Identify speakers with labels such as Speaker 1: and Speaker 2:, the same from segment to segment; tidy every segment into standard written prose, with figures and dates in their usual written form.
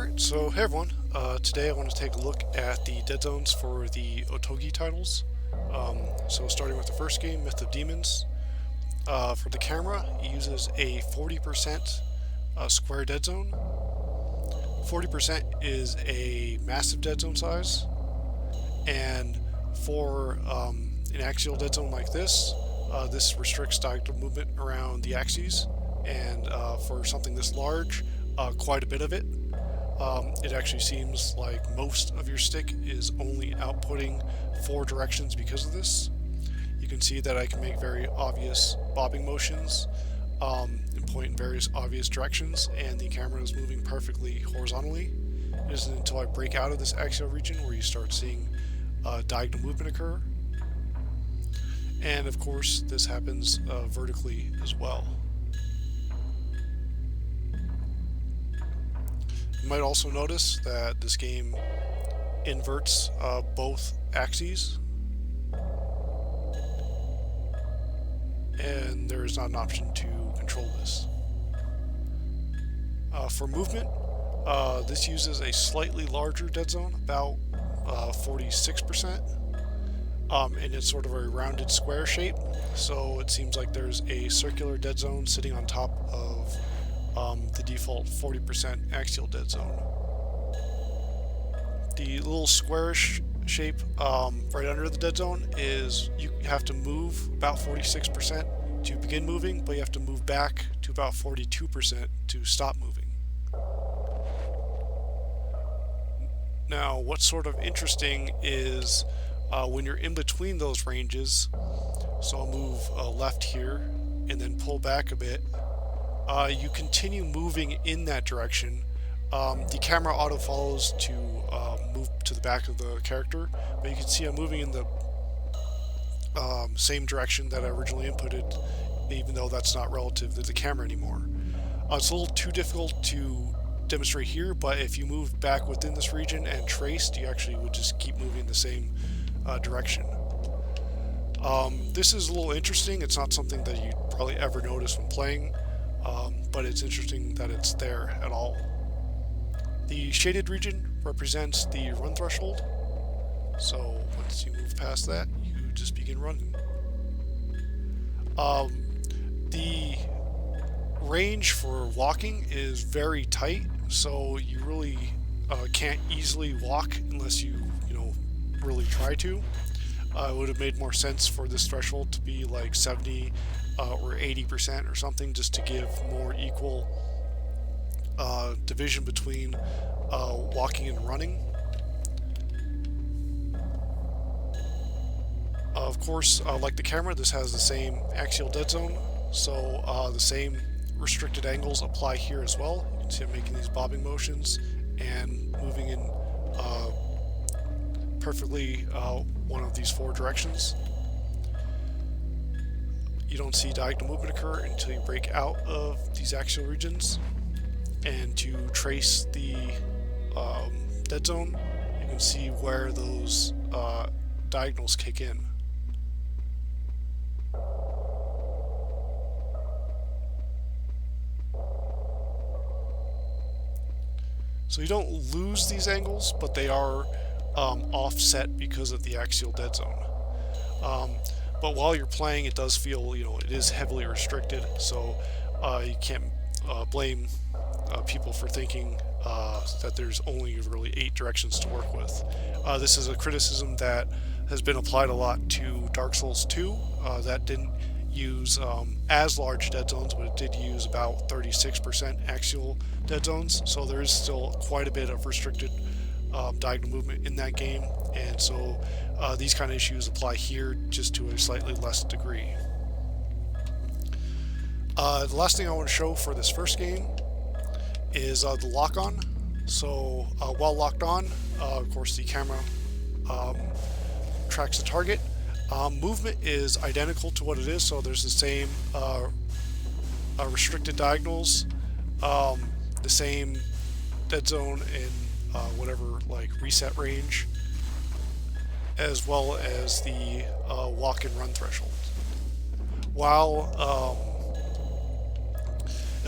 Speaker 1: Alright, so hey everyone. Today I want to take a look at the Deadzones for the Otogi titles. So starting with the first game, Myth of Demons. For the camera, it uses a 40% square dead zone. 40% is a massive dead zone size, and for an axial dead zone like this, this restricts diagonal movement around the axes, and for something this large, quite a bit of it. It actually seems like most of your stick is only outputting 4 directions because of this. You can see that I can make very obvious bobbing motions and point in various obvious directions, and the camera is moving perfectly horizontally. It isn't until I break out of this axial region where you start seeing diagonal movement occur. And of course, this happens vertically as well. You might also notice that this game inverts both axes, and there is not an option to control this. For movement, this uses a slightly larger dead zone, about 46%, and it's sort of a rounded square shape, so it seems like there's a circular dead zone sitting on top of the default 40% axial dead zone. The little squarish shape right under the dead zone is you have to move about 46% to begin moving, but you have to move back to about 42% to stop moving. Now, what's sort of interesting is when you're in between those ranges, so I'll move left here and then pull back a bit, you continue moving in that direction. The camera auto follows to move to the back of the character, but you can see I'm moving in the same direction that I originally inputted, even though that's not relative to the camera anymore. It's a little too difficult to demonstrate here, but if you moved back within this region and traced, you actually would just keep moving the same direction. This is a little interesting. It's not something that you'd probably ever notice when playing, but it's interesting that it's there at all. The shaded region represents the run threshold, so once you move past that, you just begin running. The range for walking is very tight, so you really can't easily walk unless you really try to. It would have made more sense for this threshold to be like 70 or 80% or something, just to give more equal division between walking and running. Of course, like the camera, this has the same axial dead zone, so the same restricted angles apply here as well. You can see I'm making these bobbing motions and moving in perfectly one of these 4 directions. You don't see diagonal movement occur until you break out of these axial regions. And to trace the dead zone, you can see where those diagonals kick in. So you don't lose these angles, but they are offset because of the axial dead zone. But while you're playing, it does feel, it is heavily restricted, so you can't blame people for thinking that there's only really 8 directions to work with. This is a criticism that has been applied a lot to Dark Souls 2. That didn't use as large dead zones, but it did use about 36% axial dead zones, so there is still quite a bit of restricted diagonal movement in that game, and so these kind of issues apply here, just to a slightly less degree. The last thing I want to show for this first game is the lock-on. So while locked on, of course the camera tracks the target. Movement is identical to what it is, so there's the same restricted diagonals, the same dead zone in whatever reset range, as well as the walk and run threshold. While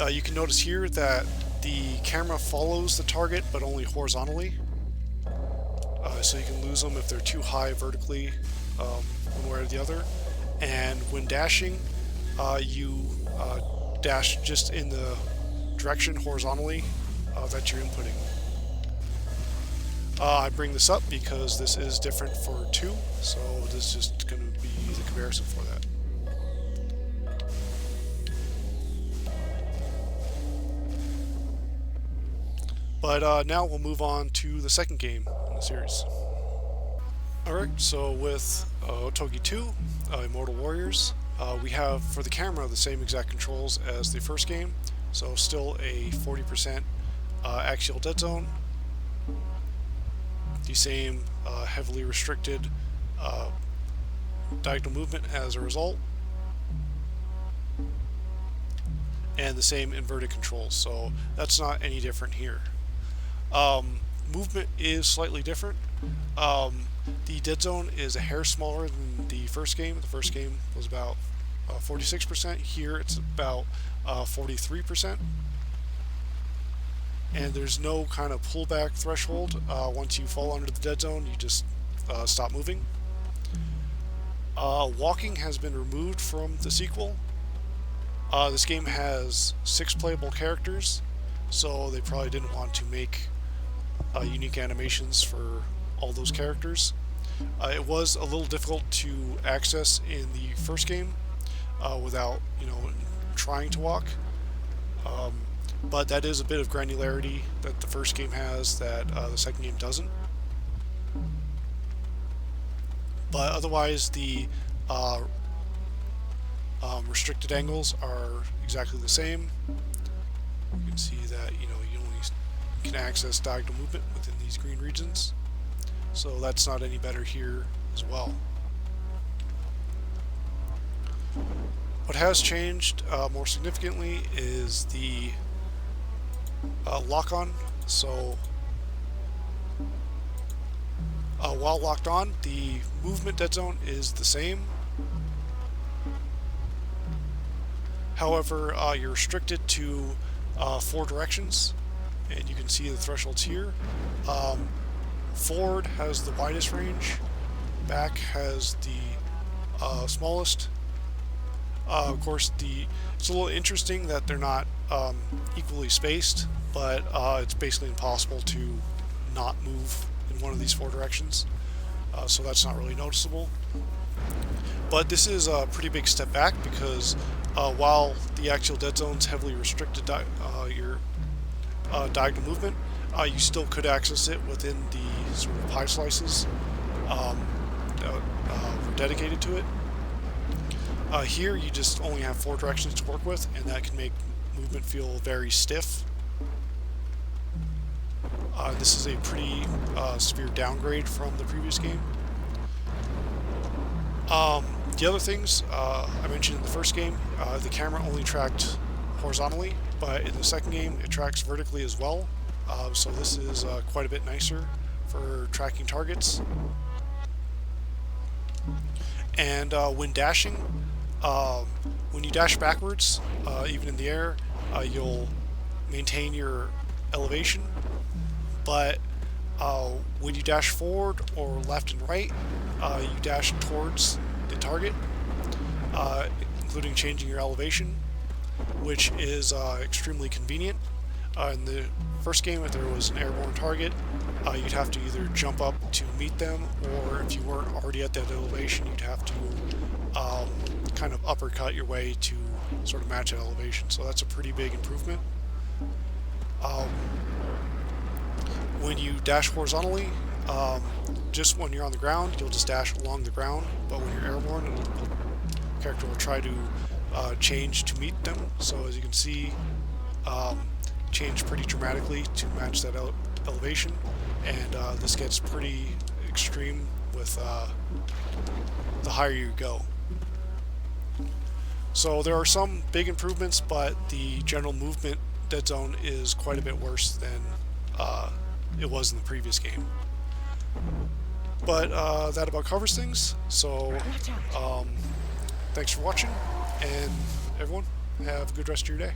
Speaker 1: you can notice here that the camera follows the target, but only horizontally. So you can lose them if they're too high vertically, one way or the other. And when dashing, you dash just in the direction horizontally that you're inputting. I bring this up because this is different for 2, so this is just going to be the comparison for that. But now we'll move on to the second game in the series. Alright, so with Otogi 2, Immortal Warriors, we have for the camera the same exact controls as the first game, so still a 40% axial dead zone, the same heavily restricted diagonal movement as a result, and the same inverted controls, so that's not any different here. Movement is slightly different. The dead zone is a hair smaller than the first game. The first game was about 46%. Here it's about 43%. And there's no kind of pullback threshold. Once you fall under the dead zone, you just stop moving. Walking has been removed from the sequel. This game has 6 playable characters, so they probably didn't want to make unique animations for all those characters. It was a little difficult to access in the first game without, trying to walk. But that is a bit of granularity that the first game has that the second game doesn't. But otherwise, the restricted angles are exactly the same. You can see that you only can access diagonal movement within these green regions, so that's not any better here as well. What has changed more significantly is the lock-on. So while locked on, the movement dead zone is the same. However, you're restricted to 4 directions, and you can see the thresholds here. Forward has the widest range, back has the smallest. Of course, it's a little interesting that they're not equally spaced, but it's basically impossible to not move in one of these 4 directions, so that's not really noticeable. But this is a pretty big step back because while the axial dead zones heavily restricted your diagonal movement, you still could access it within the sort of pie slices that were dedicated to it. Here you just only have 4 directions to work with, and that can make movement feel very stiff. This is a pretty severe downgrade from the previous game. The other things I mentioned in the first game, the camera only tracked horizontally, but in the second game it tracks vertically as well. So this is quite a bit nicer for tracking targets. And when dashing, when you dash backwards, even in the air, you'll maintain your elevation, but when you dash forward or left and right, you dash towards the target, including changing your elevation, which is extremely convenient. In the first game, if there was an airborne target, you'd have to either jump up to meet them, or if you weren't already at that elevation, you'd have to kind of uppercut your way to sort of match that elevation. So that's a pretty big improvement. When you dash horizontally, just when you're on the ground, you'll just dash along the ground, but when you're airborne, the character will try to change to meet them. So as you can see, change pretty dramatically to match that elevation, and this gets pretty extreme with the higher you go. So there are some big improvements, but the general movement dead zone is quite a bit worse than it was in the previous game. But that about covers things, so thanks for watching, and everyone, have a good rest of your day.